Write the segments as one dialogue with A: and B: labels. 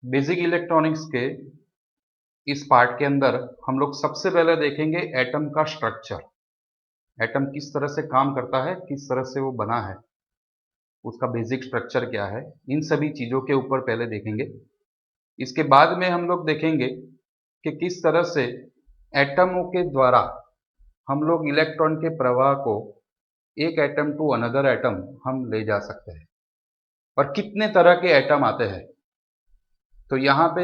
A: Basic electronics के इस part के अंदर हम लोग सबसे पहले देखेंगे एटम का स्ट्रक्चर। एटम किस तरह से काम करता है, किस तरह से वो बना है, उसका बेसिक स्ट्रक्चर क्या है, इन सभी चीज़ों के ऊपर पहले देखेंगे। इसके बाद में हम लोग देखेंगे कि किस तरह से एटमों के द्वारा हम लोग इलेक्ट्रॉन के प्रवाह को एक एटम टू अनदर एटम हम ले जा सकते हैं और कितने तरह के एटम आते हैं। तो यहाँ पे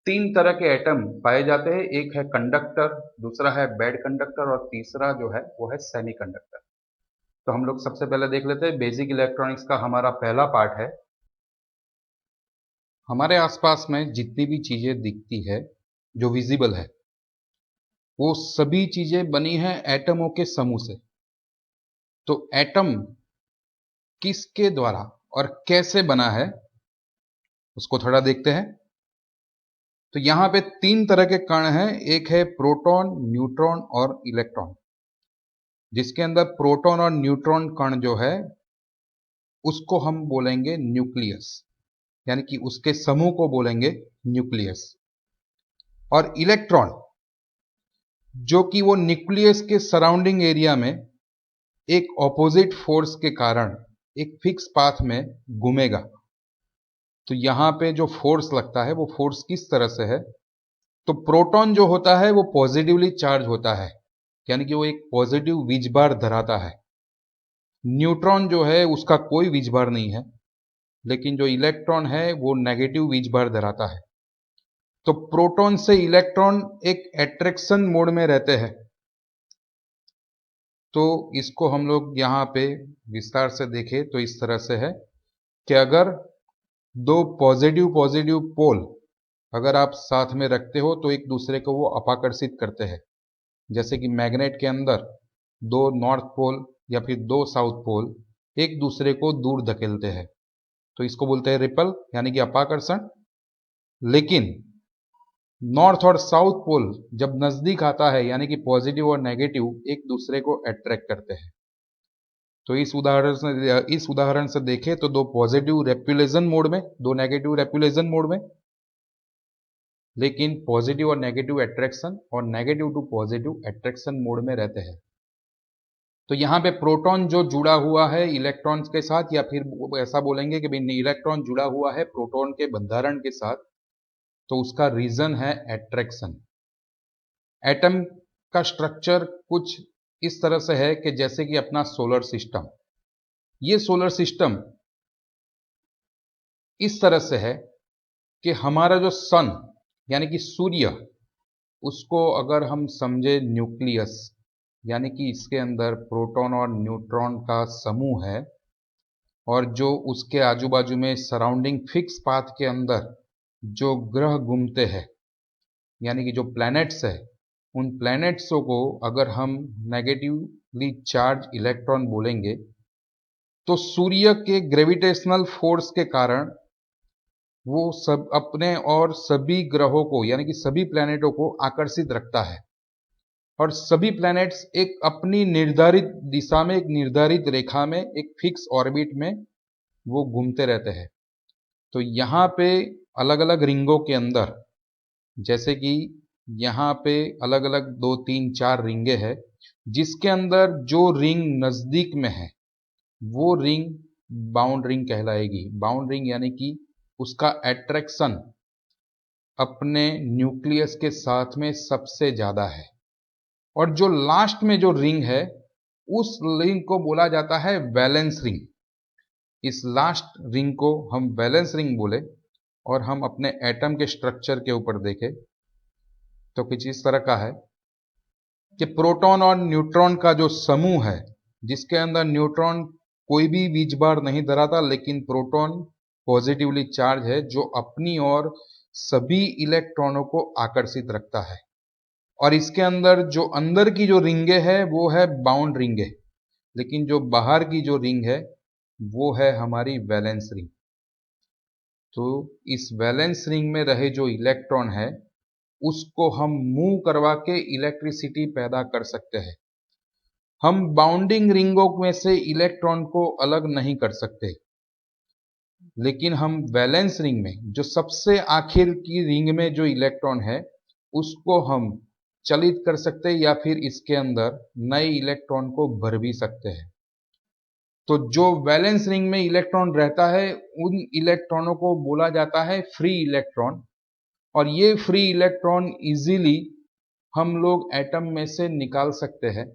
A: तीन तरह के एटम पाए जाते हैं, एक है कंडक्टर, दूसरा है बैड कंडक्टर और तीसरा जो है वो है सेमीकंडक्टर। तो हम लोग सबसे पहले देख लेते हैं बेसिक इलेक्ट्रॉनिक्स का हमारा पहला पार्ट है। हमारे आसपास में जितनी भी चीजें दिखती है जो विजिबल है वो सभी चीजें बनी हैं एटमों के समूह से। तो एटम किसके द्वारा और कैसे बना है उसको थोड़ा देखते हैं। तो यहां पे तीन तरह के कण हैं, एक है प्रोटॉन, न्यूट्रॉन और इलेक्ट्रॉन। जिसके अंदर प्रोटॉन और न्यूट्रॉन कण जो है उसको हम बोलेंगे न्यूक्लियस, यानी कि उसके समूह को बोलेंगे न्यूक्लियस। और इलेक्ट्रॉन जो कि वो न्यूक्लियस के सराउंडिंग एरिया में एक ऑपोजिट फोर्स के कारण एक फिक्स पाथ में घूमेगा। तो यहां पे जो फोर्स लगता है वो फोर्स किस तरह से है, तो प्रोटॉन जो होता है वो पॉजिटिवली चार्ज होता है, यानी कि वो एक पॉजिटिव वीजभार धराता है। न्यूट्रॉन जो है उसका कोई वीजभार नहीं है, लेकिन जो इलेक्ट्रॉन है वो नेगेटिव वीजभार धराता है। तो प्रोटॉन से इलेक्ट्रॉन एक एट्रैक्शन मोड में रहते हैं। तो इसको हम लोग यहाँ पे विस्तार से देखें तो इस तरह से है कि अगर दो पॉजिटिव पॉजिटिव पोल अगर आप साथ में रखते हो तो एक दूसरे को वो अपाकर्षित करते हैं। जैसे कि मैग्नेट के अंदर दो नॉर्थ पोल या फिर दो साउथ पोल एक दूसरे को दूर धकेलते हैं, तो इसको बोलते हैं रिपल, यानी कि अपाकर्षण। लेकिन नॉर्थ और साउथ पोल जब नजदीक आता है यानी कि पॉजिटिव और नेगेटिव एक दूसरे को अट्रैक्ट करते हैं। तो इस उदाहरण से देखें तो दो पॉजिटिव रेप्यूलेशन मोड में, दो नेगेटिव रेप्यूलेशन मोड में, लेकिन पॉजिटिव और नेगेटिव अट्रैक्शन और negative to positive attraction mode में रहते हैं। तो यहां पे प्रोटॉन जो जुड़ा हुआ है इलेक्ट्रॉन्स के साथ, या फिर ऐसा बोलेंगे कि भाई इलेक्ट्रॉन जुड़ा हुआ है प्रोटॉन के बंधारण के साथ, तो उसका रीजन है अट्रैक्शन। एटम का स्ट्रक्चर कुछ इस तरह से है कि जैसे कि अपना सोलर सिस्टम, ये सोलर सिस्टम इस तरह से है कि हमारा जो सन यानी कि सूर्य, उसको अगर हम समझे न्यूक्लियस, यानी कि इसके अंदर प्रोटॉन और न्यूट्रॉन का समूह है, और जो उसके आजू बाजू में सराउंडिंग फिक्स पाथ के अंदर जो ग्रह घूमते हैं यानी कि जो प्लैनेट्स है, उन प्लैनेट्सों को अगर हम नेगेटिवली चार्ज इलेक्ट्रॉन बोलेंगे तो सूर्य के ग्रेविटेशनल फोर्स के कारण वो सब अपने और सभी ग्रहों को यानी कि सभी प्लैनेटों को आकर्षित रखता है, और सभी प्लैनेट्स एक अपनी निर्धारित दिशा में, एक निर्धारित रेखा में, एक फिक्स ऑर्बिट में वो घूमते रहते हैं। तो यहाँ पे अलग अलग रिंगों के अंदर, जैसे कि यहाँ पे अलग अलग दो तीन चार रिंगे हैं, जिसके अंदर जो रिंग नजदीक में है वो रिंग बाउंड रिंग कहलाएगी। बाउंड रिंग यानी कि उसका अट्रैक्शन अपने न्यूक्लियस के साथ में सबसे ज्यादा है। और जो लास्ट में जो रिंग है उस रिंग को बोला जाता है वैलेंस रिंग। इस लास्ट रिंग को हम वैलेंस रिंग बोले और हम अपने एटम के स्ट्रक्चर के ऊपर देखें तो कुछ इस तरह का है कि प्रोटॉन और न्यूट्रॉन का जो समूह है, जिसके अंदर न्यूट्रॉन कोई भी वीजभार नहीं धराता, लेकिन प्रोटॉन पॉजिटिवली चार्ज है जो अपनी ओर सभी इलेक्ट्रॉनों को आकर्षित रखता है। और इसके अंदर जो अंदर की जो रिंगे है वो है बाउंड रिंगे, लेकिन जो बाहर की जो रिंग है वो है हमारी वैलेंस रिंग। तो इस वैलेंस रिंग में रहे जो इलेक्ट्रॉन है उसको हम मूव करवा के इलेक्ट्रिसिटी पैदा कर सकते हैं। हम बाउंडिंग रिंगों में से इलेक्ट्रॉन को अलग नहीं कर सकते। लेकिन हम वैलेंस रिंग में जो सबसे आखिर की रिंग में जो इलेक्ट्रॉन है उसको हम चलित कर सकते हैं या फिर इसके अंदर नए इलेक्ट्रॉन को भर भी सकते हैं। तो जो वैलेंस रिंग में इलेक्ट्रॉन रहता है उन इलेक्ट्रॉनों को बोला जाता है फ्री इलेक्ट्रॉन, और ये फ्री इलेक्ट्रॉन इजीली हम लोग एटम में से निकाल सकते हैं।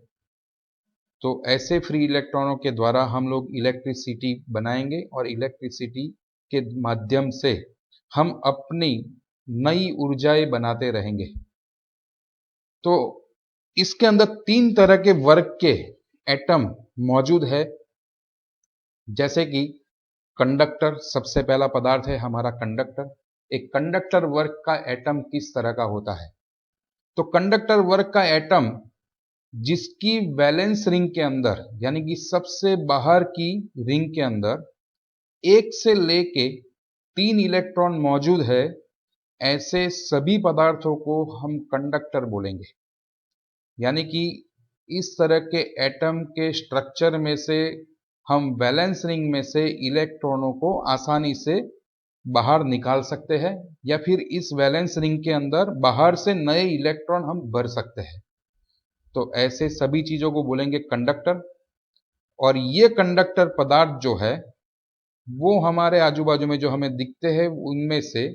A: तो ऐसे फ्री इलेक्ट्रॉनों के द्वारा हम लोग इलेक्ट्रिसिटी बनाएंगे और इलेक्ट्रिसिटी के माध्यम से हम अपनी नई ऊर्जाएं बनाते रहेंगे। तो इसके अंदर 3 तरह के वर्ग के एटम मौजूद है, जैसे कि कंडक्टर सबसे पहला पदार्थ है हमारा कंडक्टर। एक कंडक्टर वर्ग का एटम किस तरह का होता है? तो कंडक्टर वर्ग का एटम जिसकी वैलेंस रिंग के अंदर यानी कि सबसे बाहर की रिंग के अंदर 1 से लेके 3 इलेक्ट्रॉन मौजूद है, ऐसे सभी पदार्थों को हम कंडक्टर बोलेंगे। यानी कि इस तरह के एटम के स्ट्रक्चर में से हम वैलेंस रिंग में से इलेक्ट्रॉनों को आसानी से बाहर निकाल सकते हैं, या फिर इस वैलेंस रिंग के अंदर बाहर से नए इलेक्ट्रॉन हम भर सकते हैं। तो ऐसे सभी चीजों को बोलेंगे कंडक्टर। और ये कंडक्टर पदार्थ जो है वो हमारे आजू बाजू में जो हमें दिखते हैं उनमें से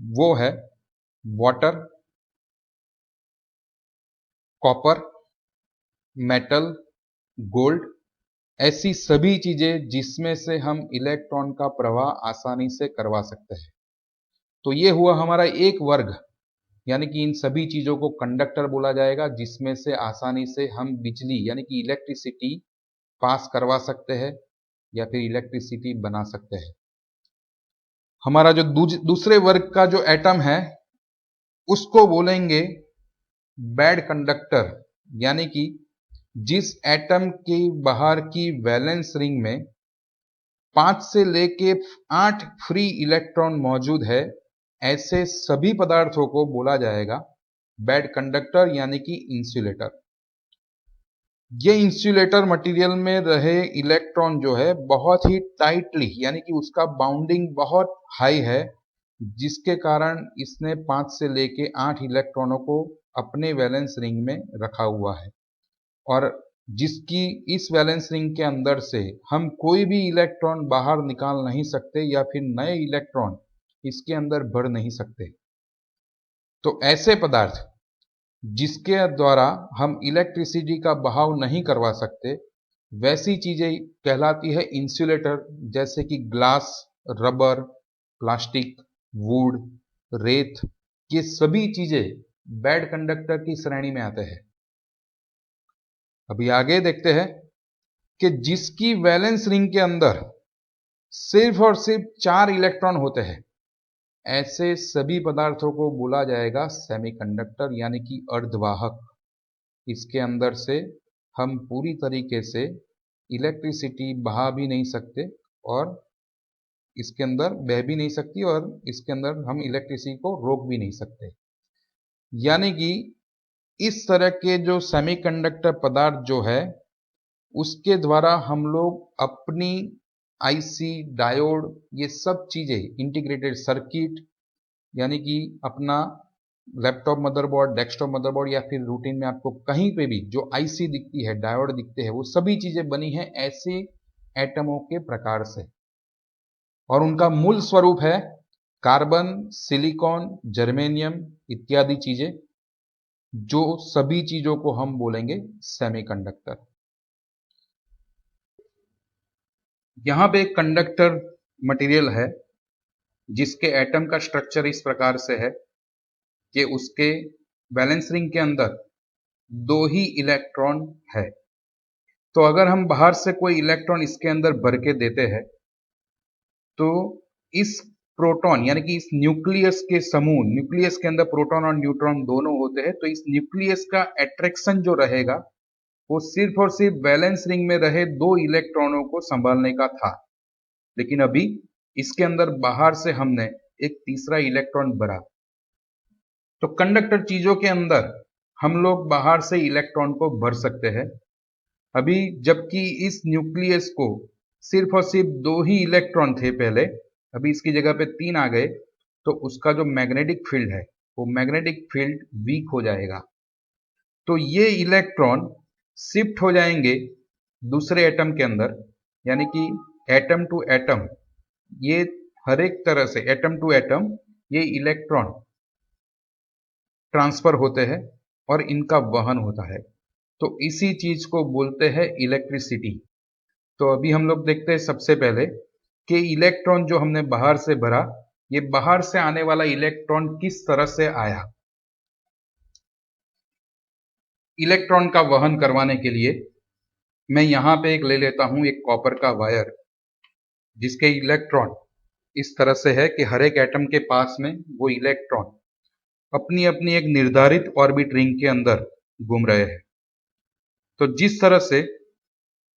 A: वो है वाटर, कॉपर, मेटल, गोल्ड, ऐसी सभी चीजें जिसमें से हम इलेक्ट्रॉन का प्रवाह आसानी से करवा सकते हैं। तो ये हुआ हमारा एक वर्ग, यानी कि इन सभी चीजों को कंडक्टर बोला जाएगा जिसमें से आसानी से हम बिजली यानी कि इलेक्ट्रिसिटी पास करवा सकते हैं या फिर इलेक्ट्रिसिटी बना सकते हैं। हमारा जो दूसरे वर्ग का जो एटम है उसको बोलेंगे बैड कंडक्टर, यानी कि जिस एटम की बाहर की वैलेंस रिंग में 5 से लेके 8 फ्री इलेक्ट्रॉन मौजूद है, ऐसे सभी पदार्थों को बोला जाएगा बैड कंडक्टर यानी कि इंसुलेटर। ये इंसुलेटर मटेरियल में रहे इलेक्ट्रॉन जो है बहुत ही टाइटली यानी कि उसका बाउंडिंग बहुत हाई है, जिसके कारण इसने 5 से लेके 8 इलेक्ट्रॉनों को अपने वैलेंस रिंग में रखा हुआ है, और जिसकी इस वैलेंस रिंग के अंदर से हम कोई भी इलेक्ट्रॉन बाहर निकाल नहीं सकते या फिर नए इलेक्ट्रॉन इसके अंदर भर नहीं सकते। तो ऐसे पदार्थ जिसके द्वारा हम इलेक्ट्रिसिटी का बहाव नहीं करवा सकते, वैसी चीजें कहलाती है इंसुलेटर, जैसे कि ग्लास, रबर, प्लास्टिक, वुड, रेत, ये सभी चीजें बैड कंडक्टर की श्रेणी में आते हैं। अभी आगे देखते हैं कि जिसकी वैलेंस रिंग के अंदर सिर्फ और सिर्फ 4 इलेक्ट्रॉन होते हैं, ऐसे सभी पदार्थों को बोला जाएगा सेमीकंडक्टर यानी कि अर्धवाहक। इसके अंदर से हम पूरी तरीके से इलेक्ट्रिसिटी बहा भी नहीं सकते और इसके अंदर बह भी नहीं सकती, और इसके अंदर हम इलेक्ट्रिसिटी को रोक भी नहीं सकते। यानी कि इस तरह के जो सेमीकंडक्टर पदार्थ जो है उसके द्वारा हम लोग अपनी आईसी, डायोड, ये सब चीजें, इंटीग्रेटेड सर्किट यानी कि अपना लैपटॉप मदरबोर्ड, डेस्कटॉप मदरबोर्ड या फिर रूटीन में आपको कहीं पे भी जो आईसी दिखती है, डायोड दिखते हैं, वो सभी चीजें बनी हैं ऐसे एटमों के प्रकार से, और उनका मूल स्वरूप है कार्बन, सिलिकॉन, जर्मेनियम इत्यादि चीजें, जो सभी चीजों को हम बोलेंगे सेमीकंडक्टर। यहां पे एक कंडक्टर मटेरियल है जिसके एटम का स्ट्रक्चर इस प्रकार से है कि उसके वैलेंस रिंग के अंदर 2 ही इलेक्ट्रॉन है। तो अगर हम बाहर से कोई इलेक्ट्रॉन इसके अंदर भर के देते हैं तो इस प्रोटॉन यानी कि इस न्यूक्लियस के समूह, न्यूक्लियस के अंदर प्रोटॉन और न्यूट्रॉन दोनों होते हैं, तो इस न्यूक्लियस का अट्रैक्शन जो रहेगा वो सिर्फ और सिर्फ वैलेंस रिंग में रहे 2 इलेक्ट्रॉनों को संभालने का था। लेकिन अभी इसके अंदर बाहर से हमने एक तीसरा इलेक्ट्रॉन भरा। तो कंडक्टर चीजों के अंदर हम लोग बाहर से इलेक्ट्रॉन को भर सकते हैं। अभी जबकि इस न्यूक्लियस को सिर्फ और सिर्फ 2 ही इलेक्ट्रॉन थे पहले, अभी इसकी जगह पे 3 आ गए, तो उसका जो मैग्नेटिक फील्ड है वो मैग्नेटिक फील्ड वीक हो जाएगा। तो ये इलेक्ट्रॉन शिफ्ट हो जाएंगे दूसरे एटम के अंदर, यानी कि एटम टू एटम, ये हर एक तरह से एटम टू एटम ये इलेक्ट्रॉन ट्रांसफर होते हैं और इनका वहन होता है। तो इसी चीज को बोलते हैं इलेक्ट्रिसिटी। तो अभी हम लोग देखते हैं सबसे पहले कि इलेक्ट्रॉन जो हमने बाहर से भरा, ये बाहर से आने वाला इलेक्ट्रॉन किस तरह से आया। इलेक्ट्रॉन का वहन करवाने के लिए मैं यहां पे एक ले लेता हूं, एक कॉपर का वायर, जिसके इलेक्ट्रॉन इस तरह से है कि हर एक एटम के पास में वो इलेक्ट्रॉन अपनी अपनी एक निर्धारित ऑर्बिट रिंग के अंदर घूम रहे हैं। तो जिस तरह से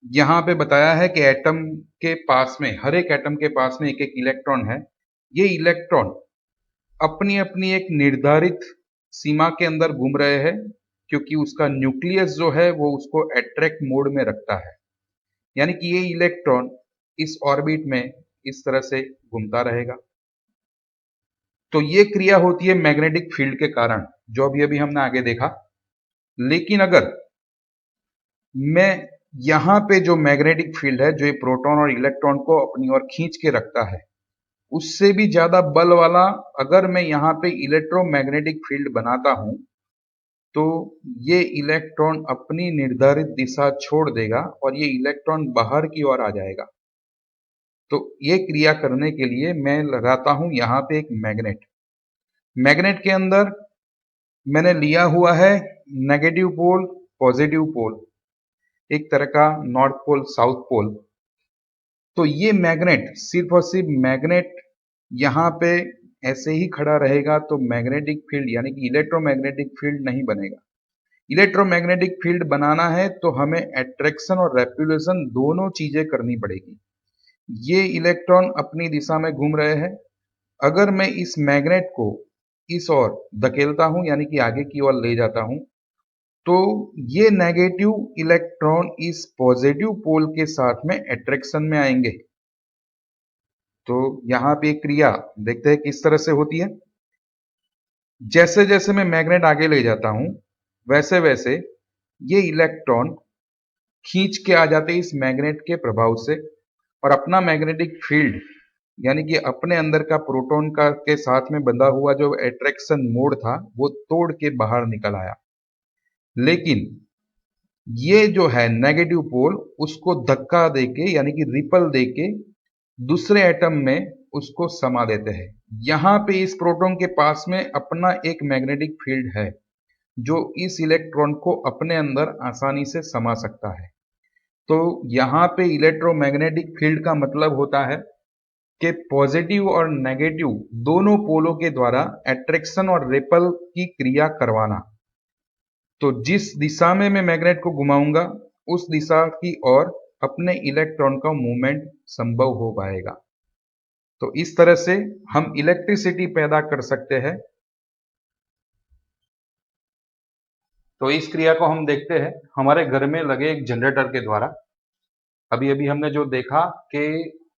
A: यहाँ पे बताया है कि एटम के पास में, हर एक एटम के पास में एक एक इलेक्ट्रॉन है, ये इलेक्ट्रॉन अपनी अपनी एक निर्धारित सीमा के अंदर घूम रहे हैं, क्योंकि उसका न्यूक्लियस जो है वो उसको अट्रैक्ट मोड में रखता है। यानी कि ये इलेक्ट्रॉन इस ऑर्बिट में इस तरह से घूमता रहेगा। तो ये क्रिया होती है मैग्नेटिक फील्ड के कारण, जो अभी अभी हमने आगे देखा। लेकिन अगर मैं यहाँ पे जो मैग्नेटिक फील्ड है, जो ये प्रोटॉन और इलेक्ट्रॉन को अपनी ओर खींच के रखता है, उससे भी ज्यादा बल वाला अगर मैं यहाँ पे इलेक्ट्रोमैग्नेटिक फील्ड बनाता हूं, तो ये इलेक्ट्रॉन अपनी निर्धारित दिशा छोड़ देगा और ये इलेक्ट्रॉन बाहर की ओर आ जाएगा। तो ये क्रिया करने के लिए मैं लगाता हूं यहाँ पे एक मैग्नेट। मैग्नेट के अंदर मैंने लिया हुआ है नेगेटिव पोल, पॉजिटिव पोल, एक तरह का नॉर्थ पोल, साउथ पोल। तो ये मैग्नेट, सिर्फ और सिर्फ मैग्नेट यहाँ पे ऐसे ही खड़ा रहेगा तो मैग्नेटिक फील्ड यानी कि इलेक्ट्रोमैग्नेटिक फील्ड नहीं बनेगा। इलेक्ट्रोमैग्नेटिक फील्ड बनाना है तो हमें अट्रैक्शन और रेपल्शन दोनों चीजें करनी पड़ेगी। ये इलेक्ट्रॉन अपनी दिशा में घूम रहे हैं, अगर मैं इस मैग्नेट को इस ओर धकेलता हूं यानी कि आगे की ओर ले जाता हूं, तो ये नेगेटिव इलेक्ट्रॉन इस पॉजिटिव पोल के साथ में अट्रैक्शन में आएंगे। तो यहां पे क्रिया देखते हैं किस तरह से होती है। जैसे जैसे मैं मैग्नेट आगे ले जाता हूं, वैसे वैसे ये इलेक्ट्रॉन खींच के आ जाते हैं इस मैग्नेट के प्रभाव से, और अपना मैग्नेटिक फील्ड यानी कि अपने अंदर का प्रोटॉन का के साथ में बंधा हुआ जो अट्रैक्शन मोड था वो तोड़ के बाहर निकल आया। लेकिन ये जो है नेगेटिव पोल, उसको धक्का देके यानी कि रिपल देके दूसरे एटम में उसको समा देते हैं। यहां पे इस प्रोटॉन के पास में अपना एक मैग्नेटिक फील्ड है जो इस इलेक्ट्रॉन को अपने अंदर आसानी से समा सकता है। तो यहां पे इलेक्ट्रोमैग्नेटिक फील्ड का मतलब होता है कि पॉजिटिव और नेगेटिव दोनों पोलों के द्वारा अट्रैक्शन और रिपल की क्रिया करवाना। तो जिस दिशा में मैं मैग्नेट को घुमाऊंगा, उस दिशा की ओर अपने इलेक्ट्रॉन का मूवमेंट संभव हो पाएगा। तो इस तरह से हम इलेक्ट्रिसिटी पैदा कर सकते हैं। तो इस क्रिया को हम देखते हैं हमारे घर में लगे एक जनरेटर के द्वारा। अभी अभी हमने जो देखा कि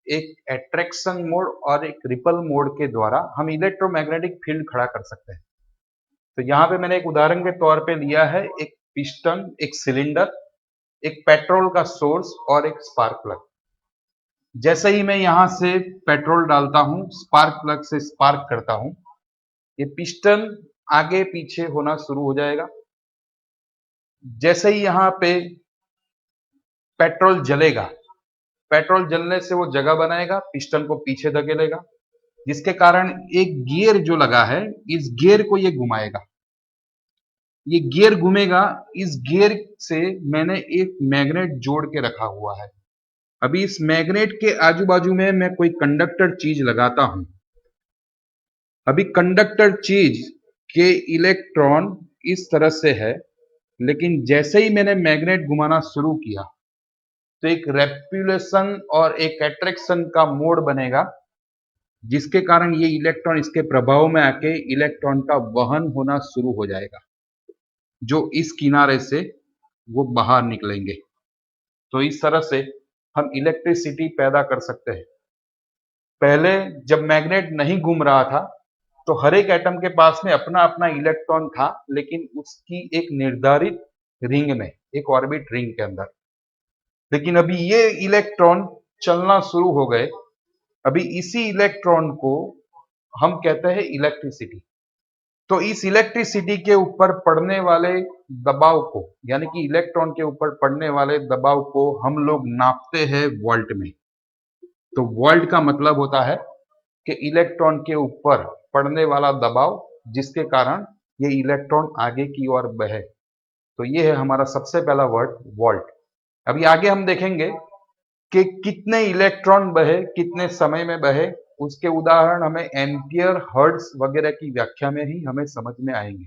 A: एक अट्रैक्शन मोड और एक रिपल मोड के द्वारा हम इलेक्ट्रोमैग्नेटिक फील्ड खड़ा कर सकते हैं। तो यहाँ पे मैंने एक उदाहरण के तौर पे लिया है एक पिस्टन, एक सिलेंडर, एक पेट्रोल का सोर्स और एक स्पार्क प्लग। जैसे ही मैं यहां से पेट्रोल डालता हूं, स्पार्क प्लग से स्पार्क करता हूं, ये पिस्टन आगे पीछे होना शुरू हो जाएगा। जैसे ही यहां पे पेट्रोल जलेगा, पेट्रोल जलने से वो जगह बनाएगा, पिस्टन को पीछे धकेलेगा, जिसके कारण एक गियर जो लगा है, इस गियर को ये घुमाएगा। ये गियर घूमेगा, इस गियर से मैंने एक मैग्नेट जोड़ के रखा हुआ है। अभी इस मैग्नेट के आजू बाजू में मैं कोई कंडक्टर चीज लगाता हूं। अभी कंडक्टर चीज के इलेक्ट्रॉन इस तरह से है, लेकिन जैसे ही मैंने मैग्नेट घुमाना शुरू किया तो एक रेपल्शन और एक अट्रैक्शन का मोड बनेगा, जिसके कारण ये इलेक्ट्रॉन इसके प्रभाव में आके इलेक्ट्रॉन का वहन होना शुरू हो जाएगा, जो इस किनारे से वो बाहर निकलेंगे। तो इस तरह से हम इलेक्ट्रिसिटी पैदा कर सकते हैं। पहले जब मैग्नेट नहीं घूम रहा था, तो हर एक एटम के पास में अपना-अपना इलेक्ट्रॉन था, लेकिन उसकी एक निर्धारित रिंग में, एक ऑर्बिट रिंग के अंदर। लेकिन अभी ये इलेक्ट्रॉन चलना शुरू हो गए। अभी इसी इलेक्ट्रॉन को हम कहते हैं इलेक्ट्रिसिटी। तो इस इलेक्ट्रिसिटी के ऊपर पड़ने वाले दबाव को, यानी कि इलेक्ट्रॉन के ऊपर पड़ने वाले दबाव को हम लोग नापते हैं वोल्ट में। तो वोल्ट का मतलब होता है कि इलेक्ट्रॉन के ऊपर पड़ने वाला दबाव, जिसके कारण ये इलेक्ट्रॉन आगे की ओर बहे। तो ये है हमारा सबसे पहला वर्ड, वोल्ट। अभी आगे हम देखेंगे कि कितने इलेक्ट्रॉन बहे, कितने समय में बहे, उसके उदाहरण हमें एम्पियर, हर्ट्ज वगैरह की व्याख्या में ही हमें समझ में आएंगे।